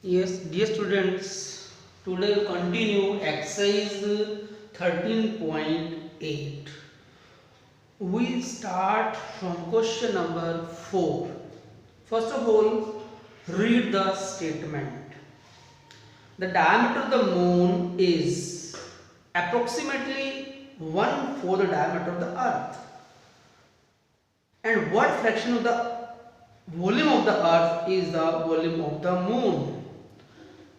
Yes, dear students, today we continue exercise 13.8. We start from question number 4. First of all, read the statement. The diameter of the moon is approximately 1/4 the diameter of the earth. And what fraction of the volume of the earth is the volume of the moon?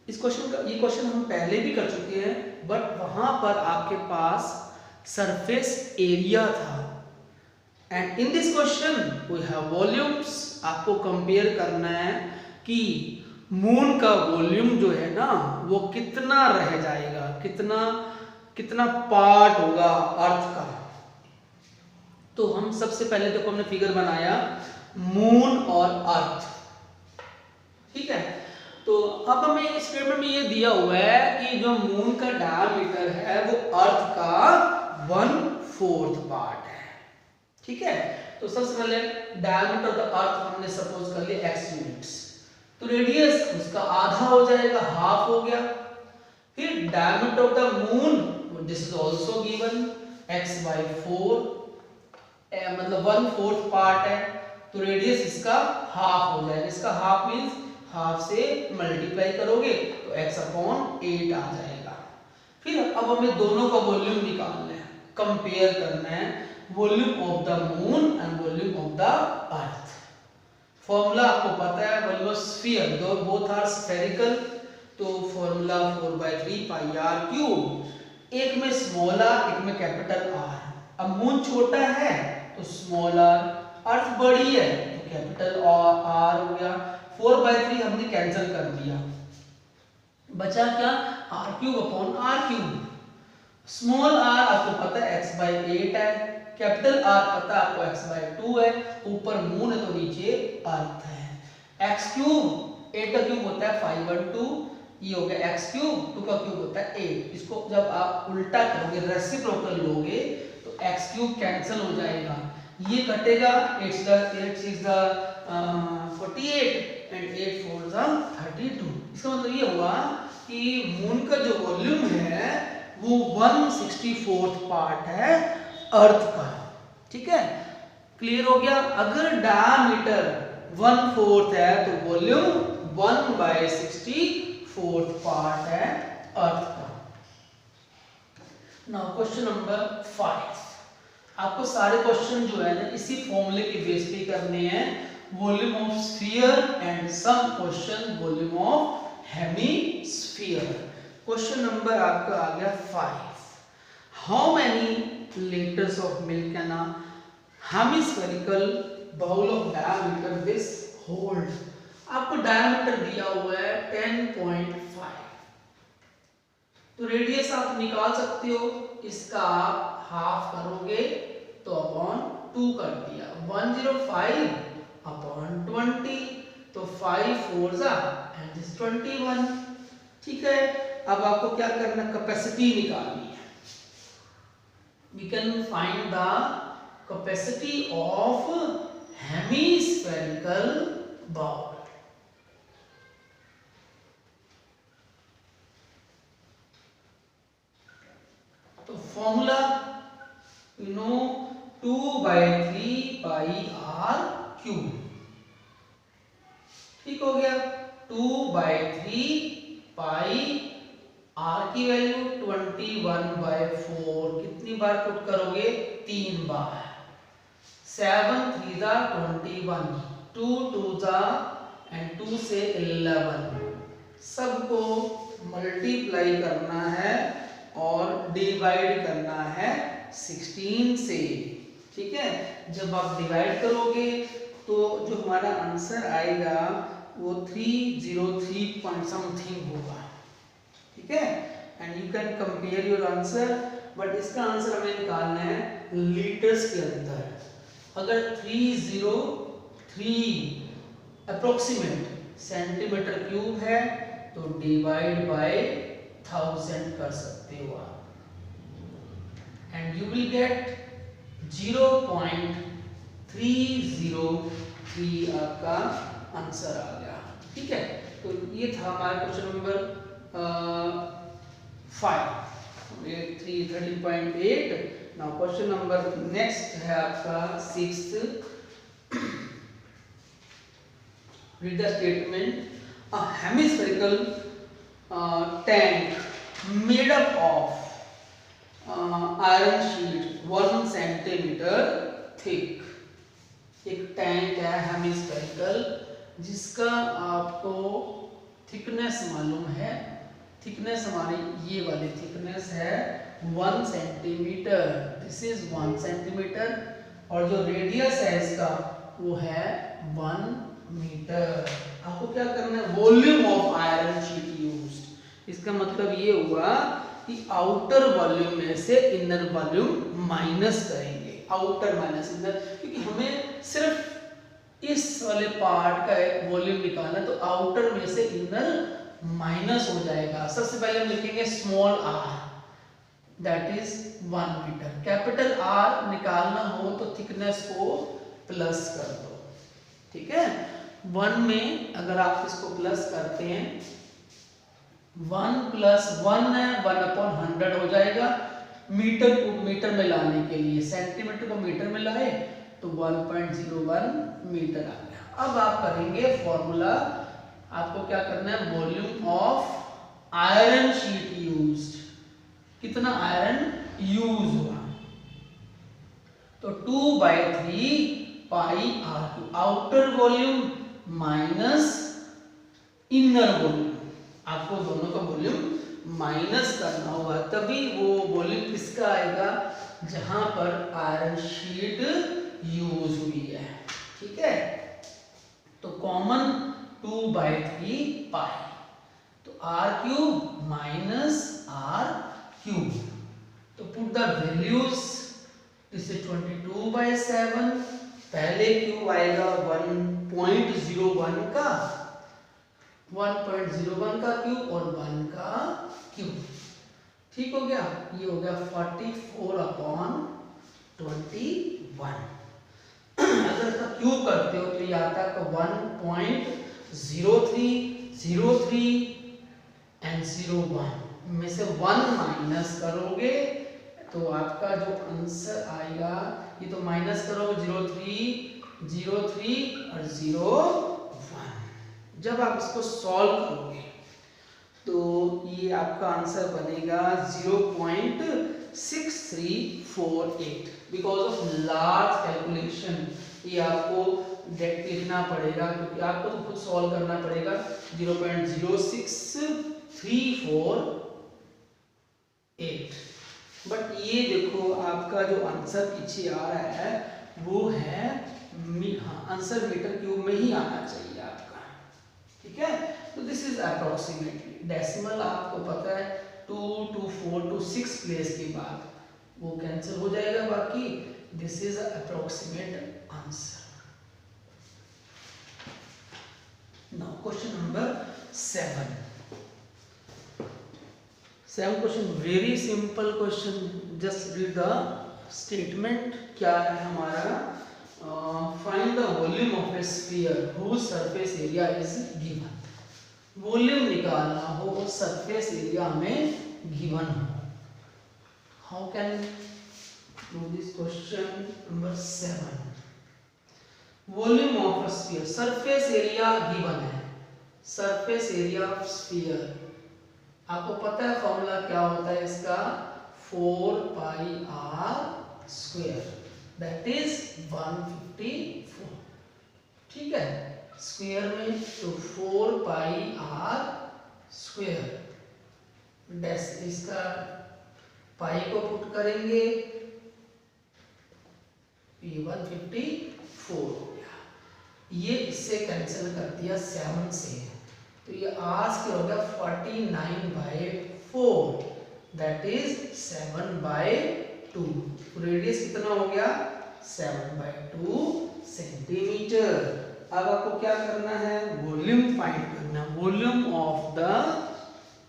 ये question हम पहले भी कर चुके हैं, but वहां पर आपके पास सरफेस एरिया था। And in this question we have volumes. आपको कंपेयर करना है कि मून का वॉल्यूम जो है ना वो कितना रह जाएगा, कितना कितना पार्ट होगा अर्थ का। तो हम सबसे पहले देखो हमने फिगर बनाया मून और अर्थ, ठीक है। तो अब हमें इस स्टेटमेंट में ये दिया हुआ है कि जो मून का डायमीटर है वो अर्थ का 1/4 पार्ट है, ठीक है। तो सबसे पहले डायमीटर ऑफ द अर्थ हमने सपोज कर लिया x यूनिट्स, तो रेडियस उसका आधा हो जाएगा, हाफ हो गया। फिर diameter of the moon this is also given x/4, मतलब 1/4 पार्ट है, तो रेडियस इसका हाफ हो जाएगा। इसका हाफ मींस हाफ से मल्टीप्लाई करोगे तो x/8 आ जाएगा। फिर अब हमें दोनों का वॉल्यूम निकालना है, कंपेयर करना है volume of the moon and volume of the earth. Formula आपको पता है, वॉल्यूम ऑफ स्फीयर दो बोथ आर स्फेरिकल, तो फॉर्मूला 4/3 पाई r क्यूब। एक में स्मॉल r, एक में कैपिटल R। अब मून छोटा है तो स्मॉल r, अर्थ बड़ी है तो कैपिटल R हो गया। 4/3 हमने कैंसिल कर दिया, बचा क्या r³/r³। स्मॉल r आपको पता है x/8 है, कैपिटल R पता है आपको x/2 है। ऊपर मून है तो नीचे अर्थ है। x³ 8 का क्यूब होता है 5/2, ये हो गया x³ 2 का क्यूब होता है 8। इसको जब आप उल्टा करोगे, रेसिप्रोकल लोगे तो x³ कैंसिल हो जाएगा, ये कटेगा। 8 6 48 एंड 8 4 32। इसका मतलब ये हुआ कि मून का जो वॉल्यूम है वो 1/64 पार्ट है अर्थ का, ठीक है। क्लियर हो गया। अगर डायमीटर 1/4 है तो वॉल्यूम 1/64 पार्ट है अर्थ का। Now question number 5। आपको सारे क्वेश्चन जो है ना इसी फॉर्मूले के बेस पे करने हैं, volume of sphere and some question volume of hemisphere. Question number आपका आ गया 5। How many litres of milk can a hemispherical bowl of diameter this hold? आपको डायमीटर दिया हुआ है 10.5, तो रेडियस आप निकाल सकते हो। इसका आप हाफ करोगे तो अपॉन 2 कर दिया, 105/20, तो 5 4 एंड दिस 21, ठीक है। अब आपको क्या करना, कैपेसिटी निकालनी है। We can find the capacity of hemispherical bowl. तो formula you know 2/3 pi r³, ठीक हो गया। 2/3 पाई r की वैल्यू 21/4, कितनी बार पुट करोगे, 3 बार। 7 3 21, 2 2 एंड 2 से 11, सबको मल्टीप्लाई करना है और डिवाइड करना है 16 से, ठीक है। जब आप डिवाइड करोगे तो जो हमारा आंसर आएगा वो 303 पॉइंट समथिंग होगा, ठीक है। And you can compare your answer, but इसका आंसर हमें निकालना है लीटर्स के अंदर। अगर 303 अप्रोक्सीमेट सेंटीमीटर क्यूब है तो डिवाइड बाय 1000 कर सकते हो आप, एंड यू विल गेट 0.303 आपका आंसर आ गया, ठीक है। तो ये था हमारा क्वेश्चन नंबर 5, ये 13.8। नाउ क्वेश्चन नंबर नेक्स्ट है आपका 6th। read the statement, a hemispherical tank made up of iron sheet 1 centimeter thick। एक टैंक है हेमिस्फेरिकल जिसका आपको थिकनेस मालूम है। थिकनेस हमारी ये वाली थिकनेस है 1 सेंटीमीटर, दिस इज 1 सेंटीमीटर, और जो रेडियस है इसका वो है 1 मीटर। आपको क्या करना है, volume of iron sheet used. इसका मतलब ये हुआ कि आउटर वॉल्यूम में से इनर वॉल्यूम माइनस करेंगे, आउटर माइनस इनर, क्योंकि हमें सिर्फ इस वाले पार्ट का एक वॉल्यूम निकालना है, तो आउटर में से इनर माइनस हो जाएगा। सबसे पहले हम लिखेंगे small r, that is 1 metre. Capital R निकालना हो तो थिकनेस को प्लस कर दो, ठीक है। 1 में अगर आप इसको प्लस करते हैं, 1 + 1 है 1/100 हो जाएगा। मीटर को मीटर में लाने के लिए सेंटीमीटर को मीटर में लाए तो 1.01 मीटर आ गया। अब आप करेंगे फॉर्मूला, आपको क्या करना है, volume of iron sheet used, कितना आयरन यूज हुआ, तो 2/3 पाई r3, outer volume minus inner volume. आपको दोनों का वॉल्यूम माइनस करना होगा, तभी वो वॉल्यूम किसका आएगा जहां पर आयरन शीट यूज हुई है, ठीक है। तो कॉमन 2/3 पाई, तो r³ माइनस r³, तो put the values, this is 22/7, पहले क्यूब आएगा 1.01 का, 1.01 का क्यूब और 1 का क्यूब, ठीक हो गया। ये हो गया 44/21। अगर इसका क्यूब करते हो तो ये आता है 1.0303 एंड 01 में से 1 माइनस करोगे तो आपका जो आंसर आएगा, ये तो माइनस करोगे 03 और 01। जब आप इसको सॉल्व करोगे तो ये आपका आंसर बनेगा 0.6348। बिकॉज ऑफ लार्ज कैलकुलेशन ये आपको लिखना पड़ेगा, क्योंकि आपको तो खुद सॉल्व करना पड़ेगा। 0.06348, बट ये देखो आपका जो आंसर पीछे आ रहा है वो है, हाँ, आंसर मीटर क्यूब में ही आना चाहिए आपका, ठीक है। तो दिस इज अप्रोक्सीमेटली, डेसिमल आपको पता है 2 to 4 to 6 प्लेस के बाद वो कैंसिल हो जाएगा, बाकी this is approximate answer. Now question number 7 question, very simple question, just read the statement. क्या है हमारा, find the volume of a sphere whose surface area is given. Volume निकालना हो वो सरफेस एरिया में गिवन हो। How can do this question number 7। Volume of a sphere, surface area given है, surface area of sphere. आपको पता है formula क्या होता है इसका, 4πr², दैट इज 154, ठीक है। स्क्वायर में तो 4πr², इसका पाई को पुट करेंगे, ये 154 हो गया। ये इससे कैंसिल कर दिया 7 से, तो ये आज के हो गया 49/4, दैट इज 7/2। रेडियस कितना हो गया, 7/2 सेंटीमीटर। अब आपको क्या करना है, वॉल्यूम फाइंड करना, volume of the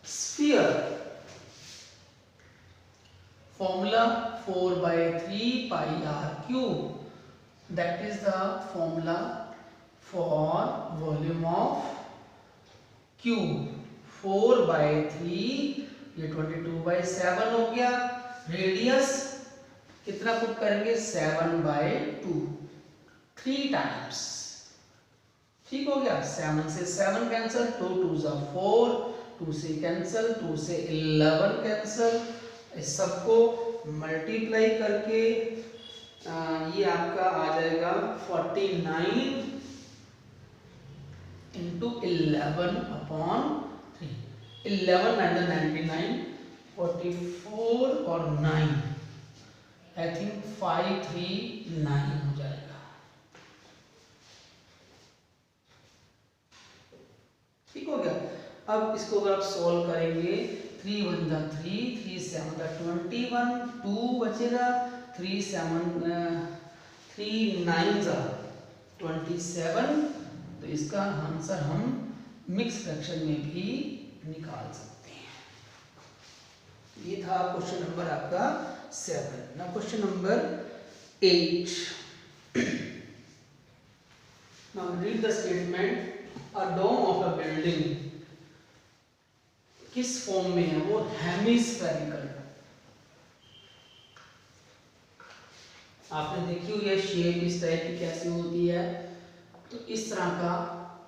sphere. Formula 4/3 pi r³, that is the formula for volume of cube 4/3, ये 22/7 हो गया। रेडियस कितना पुट करेंगे 7/2, 3 टाइम्स। ठीक हो गया। 7 से 7 कैंसिल, 2 2 जा 4, 2 से कैंसिल, 2 से 11 कैंसिल। इस सबको मल्टीप्लाई करके ये आपका आ जाएगा 49 इंटू 11/3। 11 9 99, 44 और 9 आई थिंक 539 हो जाएगा। ठीक हो गया। अब इसको अगर आप सॉल्व करेंगे 3 1 जा 3, 3 7 जा 21, 2 बचेगा, 3 9 जा 27। तो इसका आंसर हम मिक्स फ्रैक्शन में भी निकाल सकते हैं। ये था क्वेश्चन नंबर आपका 7। ना question number 8। Now read the statement. A dome of a building किस फॉर्म में है? वो हेमिस्फेरिकल। आपने देखी हुई है शेप इस टाइप की कैसी होती है। तो इस तरह का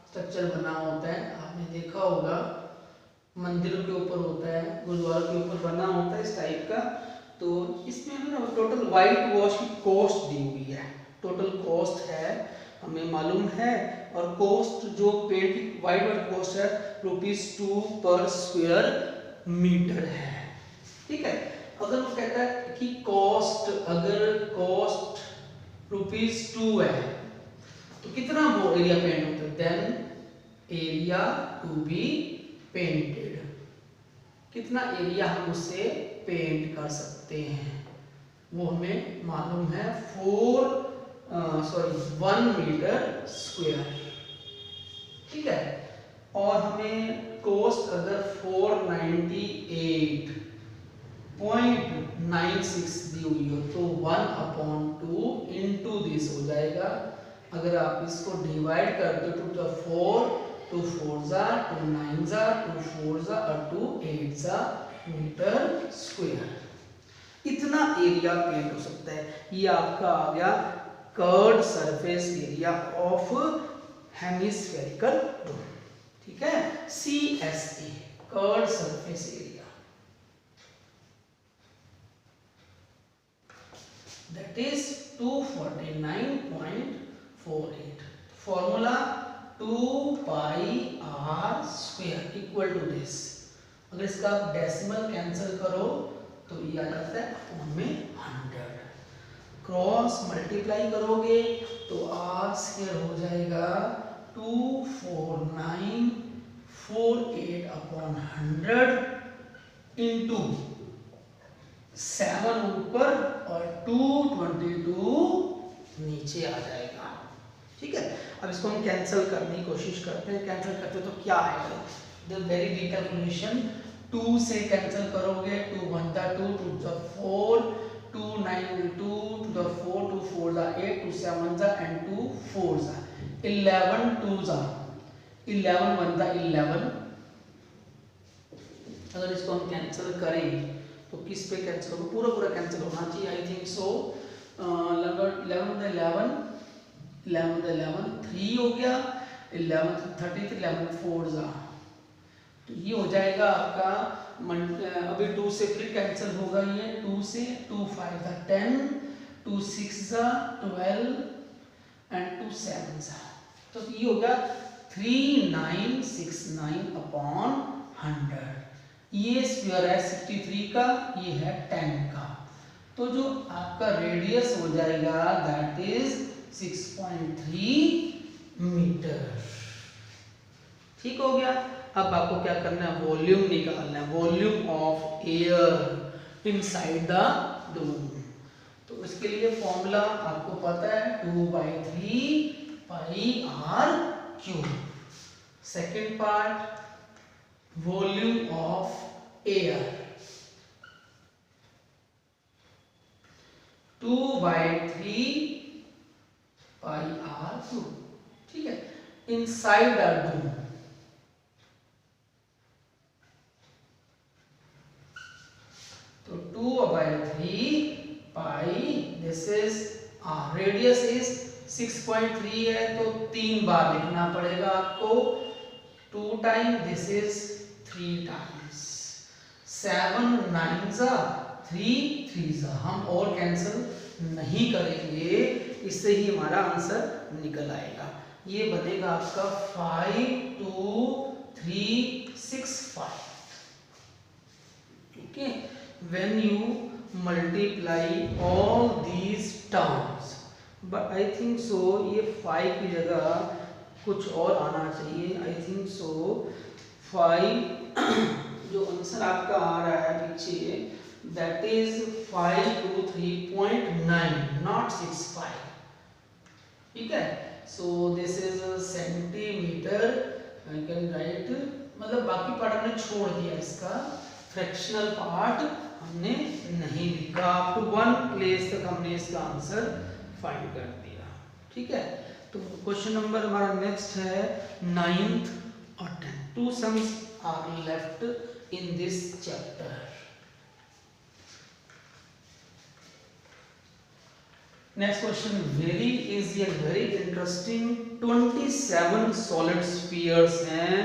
स्ट्रक्चर बना होता है। आपने देखा होगा मंदिरों के ऊपर होता है, गुरुद्वारों के ऊपर बना होता है इस टाइप का। तो इसमें हमें ना टोटल वाइट वॉश की कॉस्ट दी हुई है। टोटल कॉस्ट है हमें मालूम है, और कॉस्ट जो पेंट की वाइट कॉस्ट है ₹2 पर स्क्वायर मीटर है। ठीक है। अगर वो कहता है कि कॉस्ट, अगर कॉस्ट ₹2 है तो कितना वो एरिया पेंट होता है, then area to be painted, कितना एरिया हम उससे पेंट कर सकते हैं वो हमें मालूम है 1 मीटर स्क्वायर। ठीक है। और हमें कॉस्ट अगर 498.96 दी हुई हो तो 1/2 इंटू दिस हो जाएगा। अगर आप इसको डिवाइड कर दो 2 to 4, 2 4 जा 2 9 जा 2 4 जा और 2 8 जा मीटर स्क्वायर। इतना एरिया पेंट हो सकता है। ये आपका आ गया curved surface area of hemispherical dome. ठीक है। CSA curved surface area, that is 249.48। Formula 2πr² equal to this. अगर इसका आप डेसिमल कैंसिल करो तो ये आ जाता है अपॉन में 100। क्रॉस मल्टीप्लाई करोगे तो r² हो जाएगा 24948/100 इंटू 7 ऊपर और 222 नीचे आ जाएगा। ठीक है। अब इसको हम कैंसिल करने की कोशिश करते हैं। कैंसिल करते तो क्या आएगा, द वेरी बिग कैलकुलेशन। 2 से कैंसिल करोगे 2 1 जा 2 2 जा 4, 2 9 2 2 4 2 4 जा 8 2 7 जा एंड 2 4 जा 11 2 जा 11 1 जा 11। अगर इसको हम कैंसिल करें तो किस पे कैंसिल होगा, पूरा पूरा कैंसिल होना चाहिए आई थिंक सो। 11 3 हो गया, 11 33 11 4 जा, तो ये हो जाएगा आपका अभी 2 से फिर कैंसिल होगा। ये 2 से 2 5 जा 10, 2 6 जा 12 एंड 2 7 जा, तो ये होगा 3969/100। ये स्क्वायर है 63 का, ये है 10 का। तो जो आपका रेडियस हो जाएगा दैट इज 6.3 मीटर। ठीक हो गया। अब आपको क्या करना है, वॉल्यूम निकालना है, volume of air inside the dome. तो इसके लिए फॉर्मूला आपको पता है 2/3πr³। Second part volume of air 2/3πr²। ठीक है। Inside the dome 4/3 pi this is r। Radius is 6.3 है तो 3 बार लिखना पड़ेगा आपको। 2 टाइम दिस इज 3 टाइम्स। 7 9 3 3 हम और कैंसिल नहीं करेंगे, इससे ही हमारा आंसर निकल आएगा। ये बनेगा आपका 5 2 3 6 5। Okay, when you multiply all these terms, but I think so ये 5 की जगह कुछ और आना चाहिए। आई थिंक सो 5 जो आंसर आपका आ रहा है पीछे, that is 523.9 not 65। ठीक है, so this is a centimeter। I can write, मतलब बाकी पार्ट हमने छोड़ दिया, इसका फ्रैक्शनल पार्ट हमने नहीं लिखा। अप टू 1 प्लेस तक हमने इसका आंसर फाइंड कर दिया। ठीक है, तो क्वेश्चन नंबर हमारा नेक्स्ट है 9th और 10th। 2 sums are left in this chapter. Next question very easy and very interesting. 27 solid spheres हैं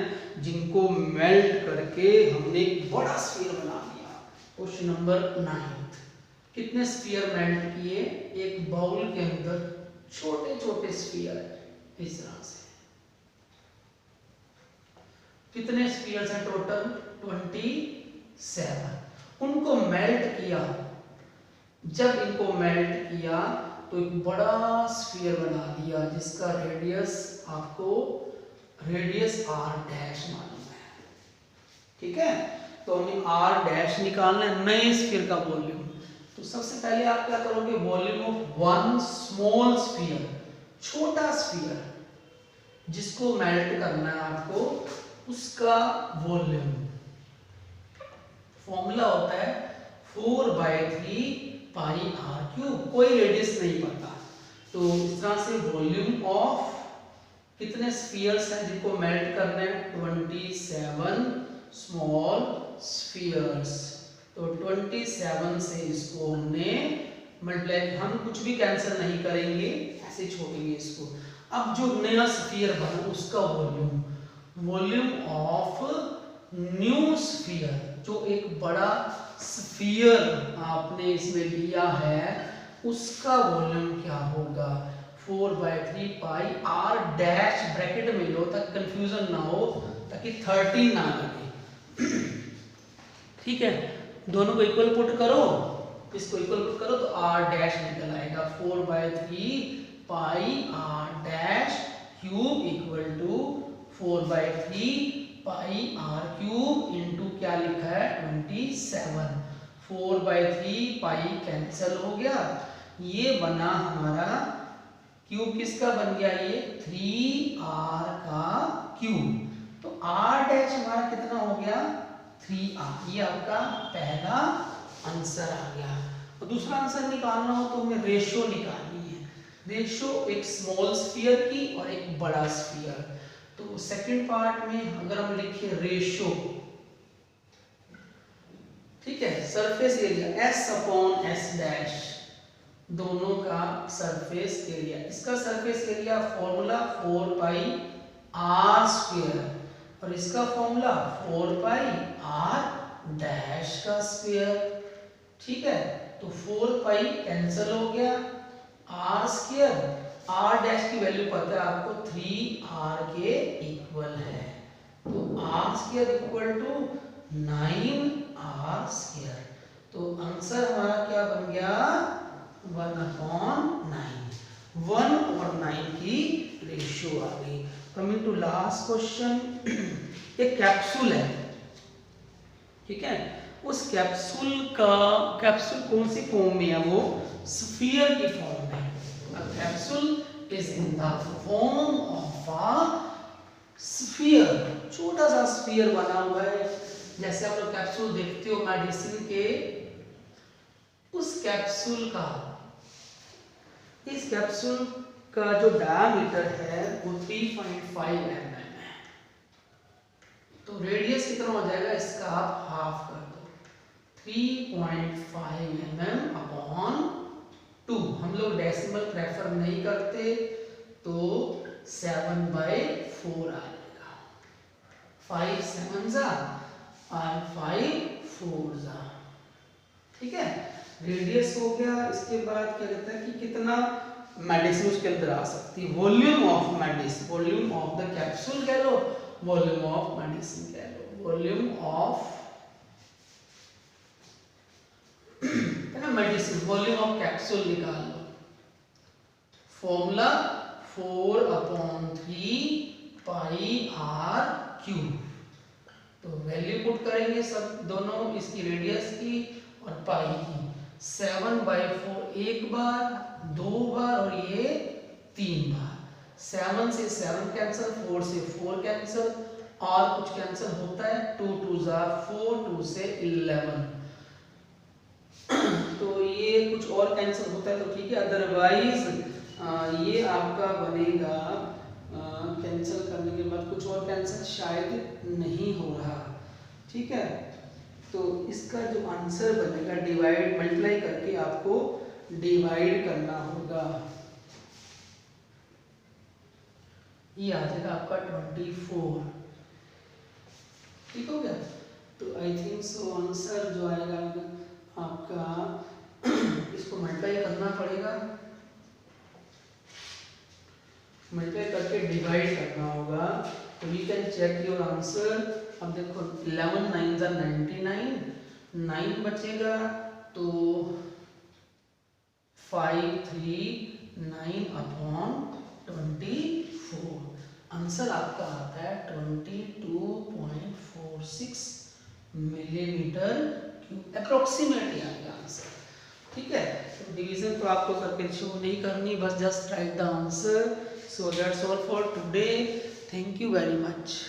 जिनको मेल्ट करके हमने एक बड़ा स्फीयर बना दिया। Question number 9। कितने स्फीयर मेल्ट किए? एक बाउल के अंदर छोटे छोटे स्फीयर इस तरह से। कितने स्फीयर्स हैं टोटल? 27। उनको मेल्ट किया। जब इनको मेल्ट किया तो एक बड़ा स्फीयर बना दिया जिसका रेडियस आपको रेडियस r डैश मालूम है। ठीक है, तो हमें r डैश निकालना है, नए स्फीयर का वॉल्यूम। तो सबसे पहले आप क्या करोगे? Volume of one small sphere, छोटा स्फीयर जिसको मेल्ट करना है आपको, उसका वॉल्यूम। फॉर्मूला होता है 4/3 पाई r क्यूब। कोई रेडियस नहीं पता, तो इस तरह से वॉल्यूम ऑफ कितने स्फीयर्स हैं जिनको मेल्ट करना है? 27 स्मॉल स्फीयर्स। तो 27 से इसको हमने मल्टीप्लाई, हम कुछ भी कैंसिल नहीं करेंगे, ऐसे छोड़ेंगे इसको। अब जो नया स्फीयर बना उसका volume, volume of new sphere, जो एक बड़ा स्फीयर आपने इसमें लिया है, उसका वॉल्यूम क्या होगा? 4/3 पाई r डैश, ब्रैकेट में लो ताकि कंफ्यूजन ना हो, ताकि 13 ना लगे। ठीक है, दोनों को इक्वल पुट करो, इसको इक्वल पुट करो तो r डैश निकल आएगा। 4/3 pi r dash cube equal to 4/3 pi r cube into क्या लिखा है? 27। 4/3 पाई कैंसिल हो गया, ये बना हमारा क्यूब। किसका बन गया? ये 3r का क्यूब। तो r डैश हमारा कितना हो गया? 3r। ये आपका पहला आंसर आ गया। और दूसरा आंसर निकालना हो तो हमें रेशो निकालनी है। रेशो एक स्मॉल स्फीयर की और एक बड़ा स्फीयर। तो सेकंड पार्ट में अगर हम लिखे रेशो, ठीक है, सरफेस एरिया S/S डैश, दोनों का सरफेस एरिया। इसका surface area formula 4 pi r square, और इसका फॉर्मूला 4 पाई r डैश का स्क्वायर। ठीक है, तो 4 पाई कैंसिल हो गया, r स्क्वायर, r डैश की वैल्यू पता है आपको 3r के इक्वल है। तो r square equal to 9r square. तो आंसर हमारा क्या बन गया? 1/9। 1 और 9 की रेशियो आ गई। Coming to last question. एक कैप्सूल है, ठीक है, उस कैप्सूल कौन सी फॉर्म में है? वो स्फीयर की फॉर्म में। Capsule is in the form of a sphere. छोटा सा स्फीयर बना हुआ है, जैसे आप लोग कैप्सूल देखते हो मेडिसिन के, उस कैप्सूल का, इस कैप्सूल का जो डायमीटर है वो 3.5 mm है। तो रेडियस कितना हो जाएगा इसका? आप हाफ कर दो, 3.5 mm अपॉन 2। हम लोग डेसिमल प्रेफर नहीं करते तो 7/4 आ जाएगा। 5 7 जा और 5 4 जा। ठीक है, रेडियस हो गया। इसके बाद क्या कहता है कि कितना मेडिसिन उसके अंदर आ सकती है, volume of medicine, volume of the capsule कह लो, वॉल्यूम ऑफ मेडिसिन कह लो, वॉल्यूम ऑफ है ना मेडिसिन, वॉल्यूम ऑफ कैप्सूल निकाल लो। Formula 4/3 πr³। तो वैल्यू पुट करेंगे सब दोनों, इसकी रेडियस की और पाई की। 7/4 एक बार, 2 बार और ये 3 बार। 7 से 7 कैंसिल, 4 से 4 कैंसिल, और कुछ कैंसिल होता है, 2 2 जा 4, 2 से 11। तो ये कुछ और कैंसिल होता है तो ठीक है, अदरवाइज ये आपका बनेगा कैंसिल करने के बाद कुछ और कैंसिल शायद नहीं हो रहा। ठीक है, तो इसका जो आंसर बनेगा डिवाइड, मल्टीप्लाई करके आपको डिवाइड करना होगा। ये आ जाएगा आपका 24। ठीक हो गया। तो आई थिंक सो आंसर जो आएगा आपका इसको मल्टीप्लाई करना पड़ेगा, मल्टीप्लाई करके डिवाइड करना होगा। तो we can check your answer. अब देखो 11 9 जा 99, 9 बचेगा तो 5 3 9 अपॉन 24। आंसर आपका आता है 22.46 मिलीमीटर क्यूब, अप्रोक्सीमेटली आएगा आंसर। ठीक है, तो डिवीजन तो आपको करके शो नहीं करनी, बस just right the answer. So that's all for today. Thank you very much.